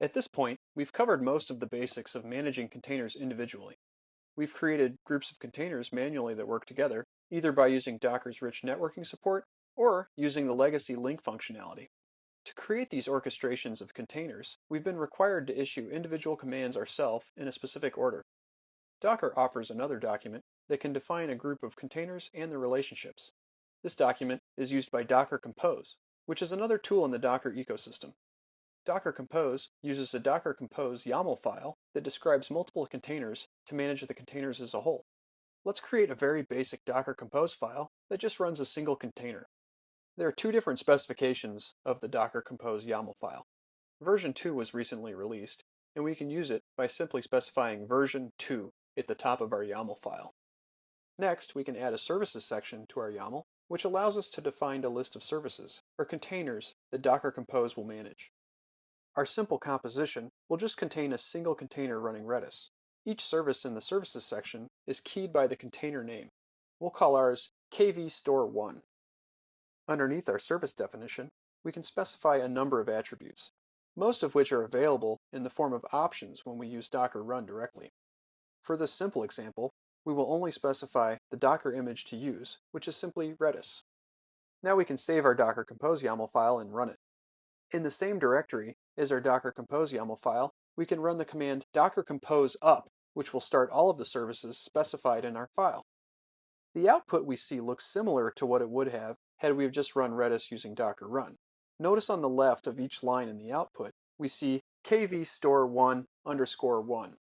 At this point, we've covered most of the basics of managing containers individually. We've created groups of containers manually that work together, either by using Docker's rich networking support or using the legacy link functionality. To create these orchestrations of containers, we've been required to issue individual commands ourselves in a specific order. Docker offers another document that can define a group of containers and their relationships. This document is used by Docker Compose, which is another tool in the Docker ecosystem. Docker Compose uses a Docker Compose YAML file that describes multiple containers to manage the containers as a whole. Let's create a very basic Docker Compose file that just runs a single container. There are two different specifications of the Docker Compose YAML file. Version 2 was recently released, and we can use it by simply specifying version 2 at the top of our YAML file. Next, we can add a services section to our YAML, which allows us to define a list of services, or containers, that Docker Compose will manage. Our simple composition will just contain a single container running Redis. Each service in the services section is keyed by the container name. We'll call ours kvstore1. Underneath our service definition, we can specify a number of attributes, most of which are available in the form of options when we use Docker Run directly. For this simple example, we will only specify the Docker image to use, which is simply Redis. Now we can save our Docker Compose YAML file and run it. In the same directory as our Docker Compose YAML file, we can run the command docker compose up, which will start all of the services specified in our file. The output we see looks similar to what it would have had we have just run Redis using Docker Run. Notice on the left of each line in the output, we see kvstore1_1.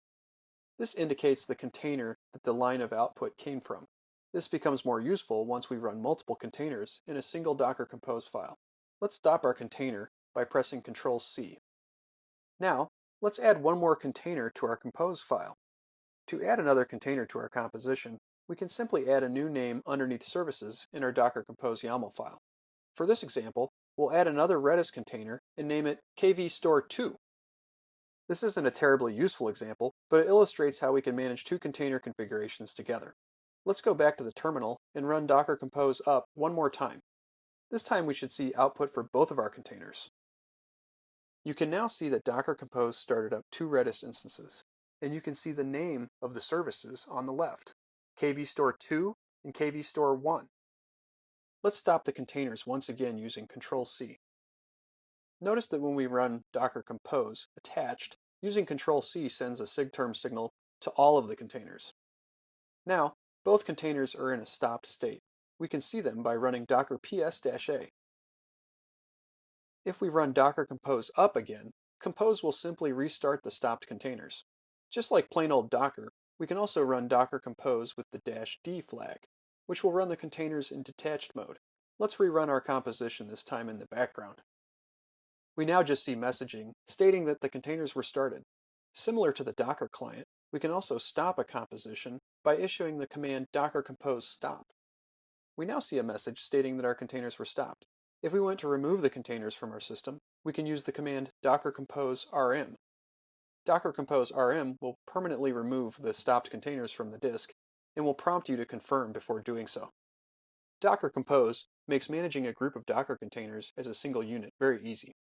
This indicates the container that the line of output came from. This becomes more useful once we run multiple containers in a single Docker Compose file. Let's stop our container by pressing Ctrl+C. Now, let's add one more container to our Compose file. To add another container to our composition, we can simply add a new name underneath services in our Docker Compose YAML file. For this example, we'll add another Redis container and name it kvstore2. This isn't a terribly useful example, but it illustrates how we can manage two container configurations together. Let's go back to the terminal and run Docker Compose up one more time. This time we should see output for both of our containers. You can now see that Docker Compose started up two Redis instances, and you can see the name of the services on the left, kvstore2 and kvstore1. Let's stop the containers once again using Ctrl+C. Notice that when we run Docker Compose attached, using Ctrl+C sends a sigterm signal to all of the containers. Now, both containers are in a stopped state. We can see them by running docker ps-a. If we run Docker Compose up again, Compose will simply restart the stopped containers. Just like plain old Docker, we can also run Docker Compose with the -d flag, which will run the containers in detached mode. Let's rerun our composition this time in the background. We now just see messaging stating that the containers were started. Similar to the Docker client, we can also stop a composition by issuing the command docker compose stop. We now see a message stating that our containers were stopped. If we want to remove the containers from our system, we can use the command docker compose rm. Docker compose rm will permanently remove the stopped containers from the disk and will prompt you to confirm before doing so. Docker Compose makes managing a group of Docker containers as a single unit very easy.